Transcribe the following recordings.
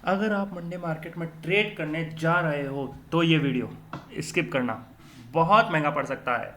अगर आप Monday market में ट्रेड करने जा रहे हो तो ये वीडियो स्किप करना बहुत महंगा पड़ सकता है,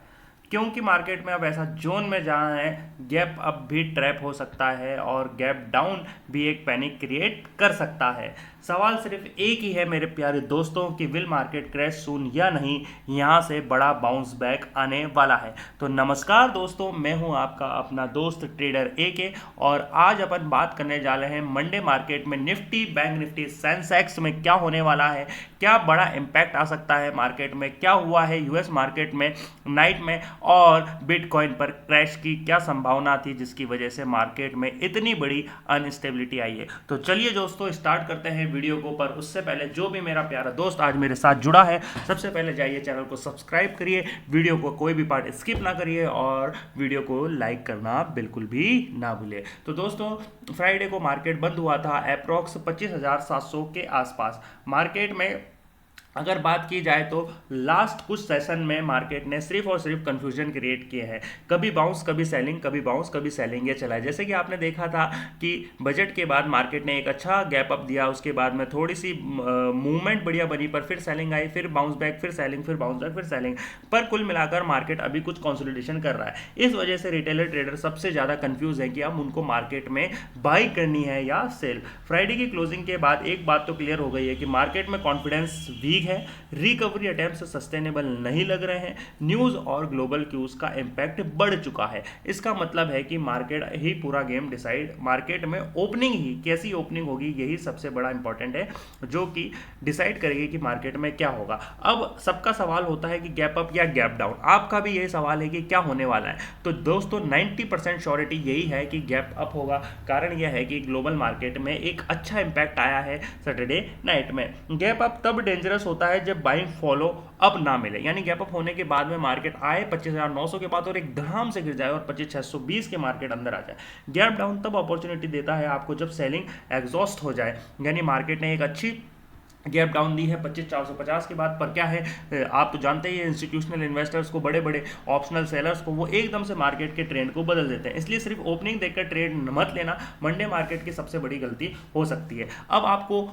क्योंकि मार्केट में अब ऐसा जोन में जहाँ है गैप अप भी ट्रैप हो सकता है और गैप डाउन भी एक पैनिक क्रिएट कर सकता है। सवाल सिर्फ एक ही है मेरे प्यारे दोस्तों कि विल मार्केट क्रैश सून या नहीं, यहाँ से बड़ा बाउंस बैक आने वाला है। तो नमस्कार दोस्तों, मैं हूँ आपका अपना दोस्त ट्रेडर AK और आज अपन बात करने जा रहे हैं मंडे मार्केट में निफ्टी, बैंक निफ्टी, सेंसेक्स में क्या होने वाला है, क्या बड़ा इम्पैक्ट आ सकता है मार्केट में, क्या हुआ है यूएस मार्केट में नाइट में, और बिटकॉइन पर क्रैश की क्या संभावना थी जिसकी वजह से मार्केट में इतनी बड़ी अनस्टेबिलिटी आई है। तो चलिए दोस्तों स्टार्ट करते हैं वीडियो को। पर उससे पहले जो भी मेरा प्यारा दोस्त आज मेरे साथ जुड़ा है, सबसे पहले जाइए चैनल को सब्सक्राइब करिए, वीडियो को कोई भी पार्ट स्किप ना करिए और वीडियो को लाइक करना बिल्कुल भी ना भूलिए। तो दोस्तों फ्राइडे को मार्केट बंद हुआ था अप्रोक्स 25,700 के आसपास। मार्केट में अगर बात की जाए तो लास्ट कुछ सेशन में मार्केट ने सिर्फ और सिर्फ कंफ्यूजन क्रिएट किए हैं, कभी बाउंस कभी सेलिंग, कभी बाउंस कभी सेलिंग, ये चला है। जैसे कि आपने देखा था कि बजट के बाद मार्केट ने एक अच्छा गैप अप दिया, उसके बाद में थोड़ी सी मूवमेंट बढ़िया बनी, पर फिर सेलिंग आई, फिर बाउंस बैक, फिर सेलिंग, फिर बाउंस बैक, फिर सेलिंग। पर कुल मिलाकर मार्केट अभी कुछ कंसोलिडेशन कर रहा है। इस वजह से रिटेलर ट्रेडर सबसे ज़्यादा कंफ्यूज है कि अब उनको मार्केट में बाई करनी है या सेल। फ्राइडे की क्लोजिंग के बाद एक बात तो क्लियर हो गई है कि मार्केट में कॉन्फिडेंस वीक है, रिकवरी अटेम्प्ट सस्टेनेबल नहीं लग रहे हैं, न्यूज और ग्लोबल क्यूज का इंपैक्ट बढ़ चुका है। इसका मतलब है कि मार्केट ही पूरा गेम डिसाइड, मार्केट में ओपनिंग ही कैसी ओपनिंग होगी यही सबसे बड़ा इंपॉर्टेंट है, जो कि डिसाइड करेगी कि मार्केट में क्या होगा। अब सबका सवाल होता है कि गैप अप या गैप डाउन, आपका भी यही सवाल है कि क्या होने वाला है। तो दोस्तों 90% श्योरिटी यही है कि गैप अप होगा। कारण यह है कि ग्लोबल मार्केट में एक अच्छा इंपैक्ट आया है सैटरडे नाइट में। गैप अप तब डेंजरस होता है जब बाइंग फॉलो अप ना मिले, यानी गैप अप होने के बाद में मार्केट आए 25,900 के बाद और एक धड़ाम से गिर जाए और 25,620 के मार्केट अंदर आ जाए। गैप डाउन तब अपॉर्चुनिटी देता है आपको जब सेलिंग एग्जॉस्ट हो जाए, यानी मार्केट ने एक अच्छी गैप डाउन दी है 25,450 के बाद। पर क्या है, आप तो जानते ही इंस्टीट्यूशनल इन्वेस्टर्स को, बड़े बड़े ऑप्शनल सेलर्स को, वो एकदम से मार्केट के ट्रेंड को बदल देते हैं। इसलिए सिर्फ ओपनिंग देखकर ट्रेड मत लेना, मंडे मार्केट की सबसे बड़ी गलती हो सकती है। अब आपको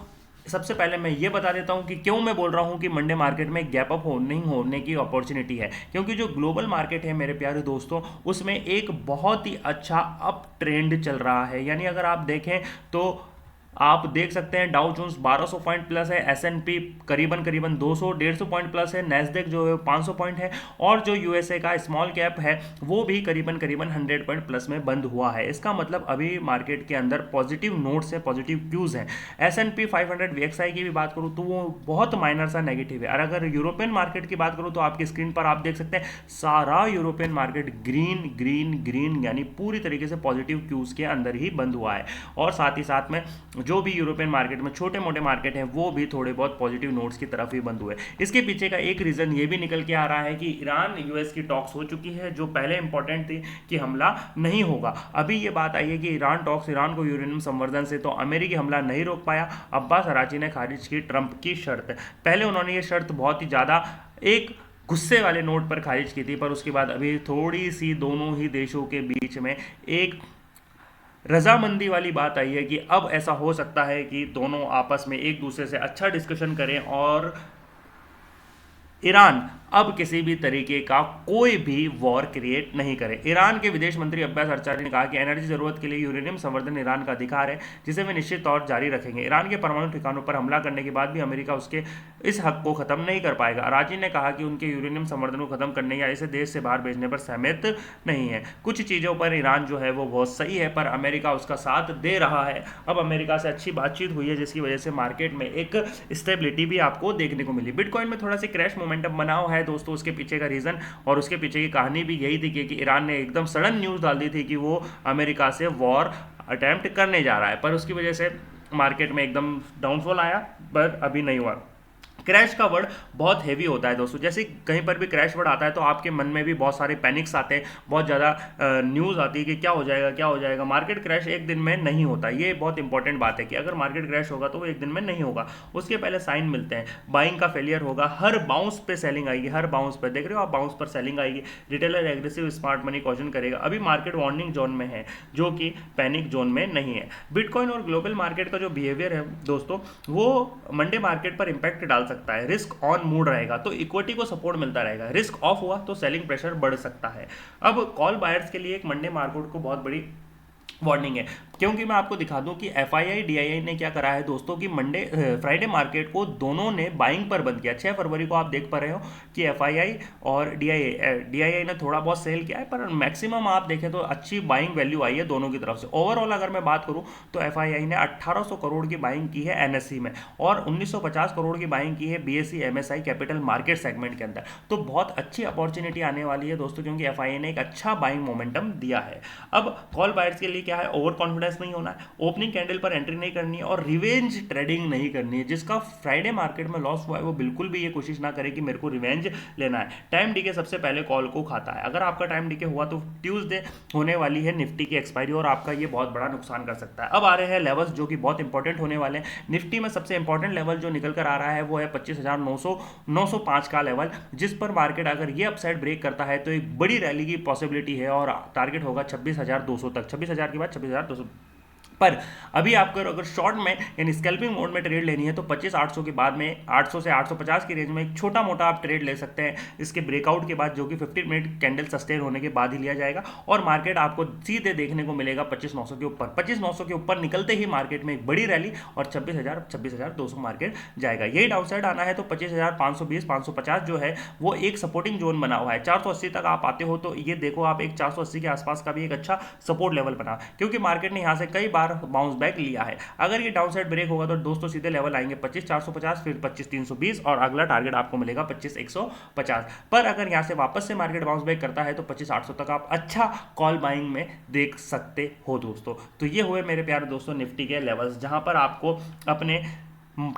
सबसे पहले मैं ये बता देता हूँ कि क्यों मैं बोल रहा हूँ कि मंडे मार्केट में गैप अप होने की अपॉर्चुनिटी है। क्योंकि जो ग्लोबल मार्केट है मेरे प्यारे दोस्तों, उसमें एक बहुत ही अच्छा अप ट्रेंड चल रहा है। यानी अगर आप देखें तो आप देख सकते हैं डाउ जोन्स 1200 पॉइंट प्लस है, S&P करीबन करीबन 200-150 पॉइंट प्लस है, नैस्डैक जो है 500 पॉइंट है, और जो यूएसए का स्मॉल कैप है वो भी करीबन करीबन 100 पॉइंट प्लस में बंद हुआ है। इसका मतलब अभी मार्केट के अंदर पॉजिटिव नोट्स है, पॉजिटिव क्यूज है। S&P 500 VXI की भी बात करूँ तो वो बहुत माइनर सा नेगेटिव है। और अगर यूरोपियन मार्केट की बात करूँ तो आपकी स्क्रीन पर आप देख सकते हैं सारा European market green green green, यानी पूरी तरीके से पॉजिटिव क्यूज के अंदर ही बंद हुआ है। और साथ ही साथ में जो भी यूरोपियन मार्केट में छोटे मोटे मार्केट हैं वो भी थोड़े बहुत पॉजिटिव नोट्स की तरफ ही बंद हुए। इसके पीछे का एक रीजन ये भी निकल के आ रहा है कि ईरान यूएस की टॉक्स हो चुकी है, जो पहले इंपॉर्टेंट थी कि हमला नहीं होगा। अभी ये बात आई है कि ईरान टॉक्स, ईरान को यूरेनियम संवर्धन से तो अमेरिकी हमला नहीं रोक पाया। अब्बास अराची ने खारिज की ट्रंप की शर्त। पहले उन्होंने ये शर्त बहुत ही ज़्यादा एक गुस्से वाले नोट पर खारिज की थी, पर उसके बाद अभी थोड़ी सी दोनों ही देशों के बीच में एक रजामंदी वाली बात आई है कि अब ऐसा हो सकता है कि दोनों आपस में एक दूसरे से अच्छा डिस्कशन करें और ईरान अब किसी भी तरीके का कोई भी वॉर क्रिएट नहीं करे। ईरान के विदेश मंत्री अब्बास अरचारी ने कहा कि एनर्जी जरूरत के लिए यूरेनियम संवर्धन ईरान का अधिकार है, जिसे वे निश्चित तौर जारी रखेंगे। ईरान के परमाणु ठिकानों पर हमला करने के बाद भी अमेरिका उसके इस हक को खत्म नहीं कर पाएगा। अराची ने कहा कि उनके यूरेनियम संवर्धन को खत्म करने या इसे देश से बाहर भेजने पर सहमत नहीं है। कुछ चीज़ों पर ईरान जो है वो बहुत सही है, पर अमेरिका उसका साथ दे रहा है। अब अमेरिका से अच्छी बातचीत हुई है, जिसकी वजह से मार्केट में एक स्टेबिलिटी भी आपको देखने को मिली। बिटकॉइन में थोड़ा सा क्रैश मोमेंटम बना हुआ है दोस्तों, उसके पीछे का रीजन और उसके पीछे की कहानी भी यही थी कि ईरान ने एकदम सडन न्यूज़ डाल दी थी कि वो अमेरिका से वॉर अटेम्प्ट करने जा रहा है, पर उसकी वजह से मार्केट में एकदम डाउनफॉल आया, पर अभी नहीं हुआ। क्रैश का वर्ड बहुत हैवी होता है दोस्तों। जैसे कहीं पर भी क्रैश वर्ड आता है तो आपके मन में भी बहुत सारे पैनिक्स आते हैं, बहुत ज़्यादा न्यूज़ आती है कि क्या हो जाएगा क्या हो जाएगा। मार्केट क्रैश एक दिन में नहीं होता, ये बहुत इंपॉर्टेंट बात है कि अगर मार्केट क्रैश होगा तो वो एक दिन में नहीं होगा। उसके पहले साइन मिलते हैं, बाइंग का फेलियर होगा, हर बाउंस पे सेलिंग आएगी, हर बाउंस पे देख रहे हो आप, बाउंस पर सेलिंग आएगी, retailer aggressive smart money caution करेगा। अभी मार्केट वार्निंग जोन में है, जो कि पैनिक जोन में नहीं है। बिटकॉइन और ग्लोबल मार्केट का जो बिहेवियर है दोस्तों, वो मंडे मार्केट पर इंपैक्ट डाल सकता है। रिस्क ऑन मूड रहेगा तो इक्विटी को सपोर्ट मिलता रहेगा, रिस्क ऑफ हुआ तो सेलिंग प्रेशर बढ़ सकता है। अब कॉल बायर्स के लिए एक मंडे मार्केट को बहुत बड़ी वार्निंग है, क्योंकि मैं आपको दिखा दूं कि एफआईआई डीआईआई ने क्या करा है दोस्तों कि मंडे फ्राइडे मार्केट को दोनों ने बाइंग पर बंद किया। 6 फरवरी को आप देख पा रहे हो कि एफआईआई और डीआईआई ने थोड़ा बहुत सेल किया है, पर मैक्सिमम आप देखें तो अच्छी बाइंग वैल्यू आई है दोनों की तरफ से। ओवरऑल अगर मैं बात करूं तो एफआईआई ने 1800 करोड़ की बाइंग की है एनएससी में, और 1950 करोड़ की बाइंग की है BSE MSI capital market segment के अंदर। तो बहुत अच्छी अपॉर्चुनिटी आने वाली है दोस्तों, क्योंकि एफआईआई ने एक अच्छा बाइंग मोमेंटम दिया है। अब कॉल बायर्स के लिए क्या है, ओवर कॉन्फिडेंस नहीं होना है, ओपनिंग कैंडल पर एंट्री नहीं करनी है, और रिवेंज ट्रेडिंग नहीं करनी है। जिसका फ्राइडे मार्केट में लॉस हुआ है वो बिल्कुल भी ये कोशिश ना करे कि मेरे को रिवेंज लेना है। टाइम डीके सबसे पहले कॉल को खाता है। अगर आपका टाइम डीके हुआ तो ट्यूसडे होने वाली है निफ्टी की एक्सपायरी, और आपका ये बहुत बड़ा नुकसान कर सकता है। अब आ रहे हैं लेवल्स जो कि बहुत इंपॉर्टेंट होने वाले हैं। निफ्टी में सबसे इंपॉर्टेंट लेवल जो निकल कर आ रहा है वो है 25,905 का लेवल, जिस पर मार्केट अगर ये अपसाइड ब्रेक करता है तो एक बड़ी रैली की पॉसिबिलिटी है, और टारगेट होगा 26,200 तक, 26,000 के बाद 26,200। पर अभी आपको अगर शॉर्ट में यानी स्कैल्पिंग मोड में ट्रेड लेनी है तो 25,800 के बाद में 800 से 850 की रेंज में एक छोटा मोटा आप ट्रेड ले सकते हैं इसके ब्रेकआउट के बाद, जो कि 15 मिनट कैंडल सस्टेन होने के बाद ही लिया जाएगा, और मार्केट आपको सीधे देखने को मिलेगा 25,900 के ऊपर। 25,900 के ऊपर निकलते ही मार्केट में एक बड़ी रैली और 26,200 मार्केट जाएगा। यही डाउनसाइड आना है तो 25,520 550 जो है वो एक सपोर्टिंग जोन बना हुआ है। 480 तक आप आते हो तो ये देखो आप एक 480 के आसपास का भी एक अच्छा सपोर्ट लेवल बना, क्योंकि मार्केट ने यहाँ से कई बार बाउंस बैक लिया है। अगर ये डाउनसाइड ब्रेक होगा तो दोस्तों सीधे लेवल आएंगे 25,450, फिर 25,320, और अगला टारगेट आपको मिलेगा 25,150। पर अगर यहाँ से वापस से मार्केट बाउंस बैक करता है तो 25,800 तक आप अच्छा कॉल बाइंग में देख सकते हो दोस्तों। तो ये हुए मेरे प्यारे दोस्तों निफ्टी के लेवल्स, जहां पर आपको अपने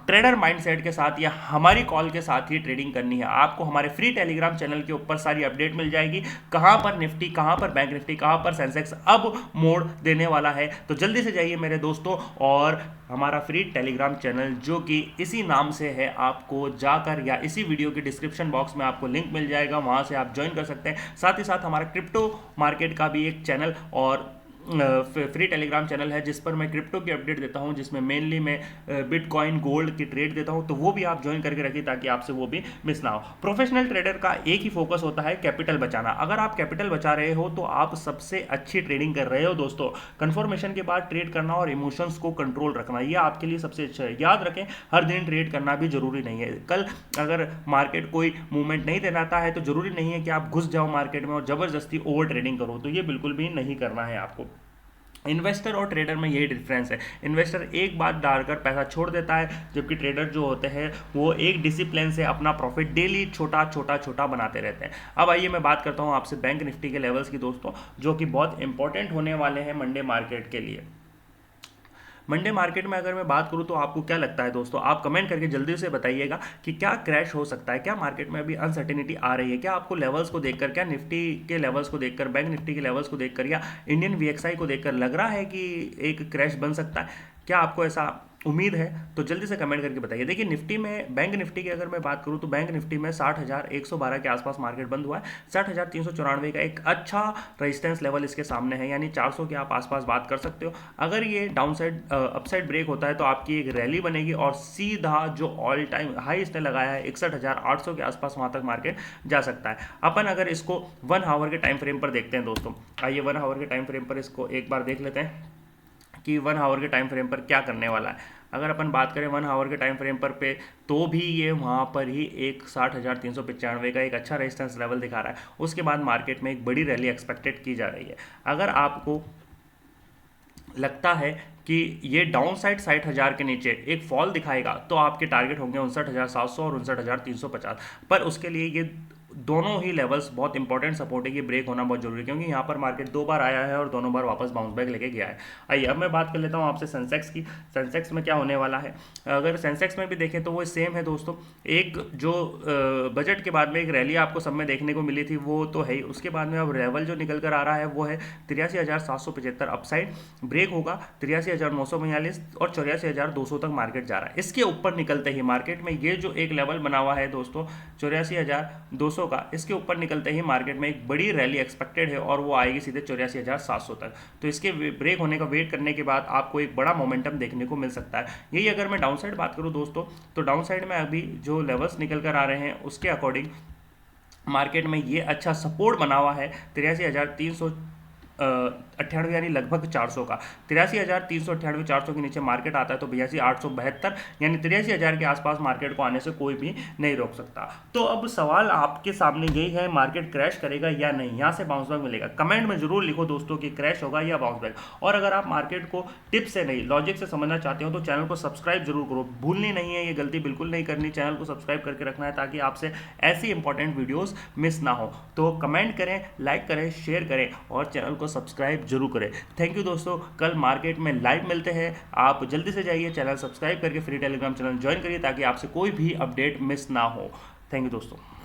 ट्रेडर माइंडसेट के साथ या हमारी कॉल के साथ ही ट्रेडिंग करनी है। आपको हमारे फ्री टेलीग्राम चैनल के ऊपर सारी अपडेट मिल जाएगी, कहां पर निफ्टी, कहां पर बैंक निफ्टी, कहां पर सेंसेक्स अब मोड़ देने वाला है। तो जल्दी से जाइए मेरे दोस्तों, और हमारा फ्री टेलीग्राम चैनल जो कि इसी नाम से है, आपको जाकर या इसी वीडियो के डिस्क्रिप्शन बॉक्स में आपको लिंक मिल जाएगा, वहां से आप ज्वाइन कर सकते हैं। साथ ही साथ हमारा क्रिप्टो मार्केट का भी एक चैनल और फ्री टेलीग्राम चैनल है, जिस पर मैं क्रिप्टो की अपडेट देता हूं, जिसमें मेनली मैं बिटकॉइन गोल्ड की ट्रेड देता हूं, तो वो भी आप ज्वाइन करके रखिए ताकि आपसे वो भी मिस ना हो। प्रोफेशनल ट्रेडर का एक ही फोकस होता है, कैपिटल बचाना। अगर आप कैपिटल बचा रहे हो तो आप सबसे अच्छी ट्रेडिंग कर रहे हो दोस्तों। कंफर्मेशन के बाद ट्रेड करना और इमोशंस को कंट्रोल रखना, ये आपके लिए सबसे अच्छा है। याद रखें, हर दिन ट्रेड करना भी जरूरी नहीं है। कल अगर मार्केट कोई मूवमेंट नहीं देना है तो जरूरी नहीं है कि आप घुस जाओ मार्केट में और जबरदस्ती ओवर ट्रेडिंग करो, तो ये बिल्कुल भी नहीं करना है आपको। इन्वेस्टर और ट्रेडर में यही डिफरेंस है। इन्वेस्टर एक बात डालकर पैसा छोड़ देता है, जबकि ट्रेडर जो होते हैं वो एक डिसिप्लिन से अपना प्रॉफिट डेली छोटा छोटा छोटा बनाते रहते हैं। अब आइए मैं बात करता हूँ आपसे बैंक निफ्टी के लेवल्स की दोस्तों, जो कि बहुत इंपॉर्टेंट होने वाले हैं मंडे मार्केट के लिए। मंडे मार्केट में अगर मैं बात करूं तो आपको क्या लगता है दोस्तों, आप कमेंट करके जल्दी से बताइएगा कि क्या क्रैश हो सकता है, क्या मार्केट में अभी अनसर्टेनिटी आ रही है, क्या आपको लेवल्स को देखकर, क्या निफ्टी के लेवल्स को देखकर, बैंक निफ्टी के लेवल्स को देखकर या इंडियन वीएक्सआई को देखकर लग रहा है कि एक क्रैश बन सकता है, क्या आपको ऐसा उम्मीद है? तो जल्दी से कमेंट करके बताइए। देखिए निफ्टी में, बैंक निफ्टी की अगर मैं बात करूं तो बैंक निफ्टी में 60,112 के आसपास मार्केट बंद हुआ है। 60,394 का एक अच्छा रेजिस्टेंस लेवल इसके सामने है, यानी 400 के आप आसपास बात कर सकते हो। अगर ये डाउनसाइड अपसाइड ब्रेक होता है तो आपकी एक रैली बनेगी और सीधा जो ऑल टाइम हाई इसने लगाया है 61,800 के आसपास, वहां तक मार्केट जा सकता है। अपन अगर इसको 1 आवर के टाइम फ्रेम पर देखते हैं दोस्तों, आइए 1 आवर के टाइम फ्रेम पर इसको एक बार देख लेते हैं कि 1 आवर के टाइम फ्रेम पर क्या करने वाला है। अगर अपन बात करें 1 आवर के टाइम फ्रेम पर पे, तो भी ये वहाँ पर ही एक 60,395 का एक अच्छा रेजिस्टेंस लेवल दिखा रहा है। उसके बाद मार्केट में एक बड़ी रैली एक्सपेक्टेड की जा रही है। अगर आपको लगता है कि ये डाउन साइड 60,000 के नीचे एक फॉल दिखाएगा तो आपके टारगेट होंगे 59,700 और 59,350, पर उसके लिए ये दोनों ही लेवल्स बहुत इंपॉर्टेंट सपोर्ट है कि ब्रेक होना बहुत जरूरी है, क्योंकि यहाँ पर मार्केट 2 बार आया है और दोनों बार वापस बाउंस बैक लेके गया है। आइए अब मैं बात कर लेता हूँ आपसे सेंसेक्स की। सेंसेक्स में क्या होने वाला है, अगर सेंसेक्स में भी देखें तो वो सेम है दोस्तों। एक जो बजट के बाद में एक रैली आपको सब में देखने को मिली थी वो तो है ही, उसके बाद में अब लेवल जो निकल कर आ रहा है वो है 83,775 अपसाइड, ब्रेक होगा 83,942 और 84,200 तक मार्केट जा रहा है। इसके ऊपर निकलते ही मार्केट में ये जो एक लेवल बना हुआ है दोस्तों 84,200 का, इसके ऊपर निकलते ही मार्केट में एक बड़ी रैली एक्सपेक्टेड है और वो आएगी सीधे 84,700 तक। तो इसके ब्रेक होने का वेट करने के बाद आपको एक बड़ा मोमेंटम देखने को मिल सकता है। यही अगर मैं डाउन साइड बात करूं दोस्तों, तो डाउन साइड में अभी जो लेवल्स निकल कर आ रहे हैं उसके अकॉर्डिंग मार्केट में ये अच्छा सपोर्ट बना हुआ है 83,398 यानी लगभग 400 का। 83,398 400 के नीचे मार्केट आता है तो 82,872 यानी 83,000 के आसपास मार्केट को आने से कोई भी नहीं रोक सकता। तो अब सवाल आपके सामने यही है, मार्केट क्रैश करेगा या नहीं, यहाँ से बाउंस बैक मिलेगा? कमेंट में जरूर लिखो दोस्तों कि क्रैश होगा या बाउंस बैक। और अगर आप मार्केट को टिप से नहीं लॉजिक से समझना चाहते हो तो चैनल को सब्सक्राइब जरूर करो, भूलनी नहीं है, ये गलती बिल्कुल नहीं करनी, चैनल को सब्सक्राइब करके रखना है ताकि आपसे ऐसी इंपॉर्टेंट वीडियोस मिस ना हो। तो कमेंट करें, लाइक करें, शेयर करें और चैनल को सब्सक्राइब जरूर करें। थैंक यू दोस्तों, कल मार्केट में लाइव मिलते हैं। आप जल्दी से जाइए चैनल सब्सक्राइब करके फ्री टेलीग्राम चैनल ज्वाइन करिए ताकि आपसे कोई भी अपडेट मिस ना हो। थैंक यू दोस्तों।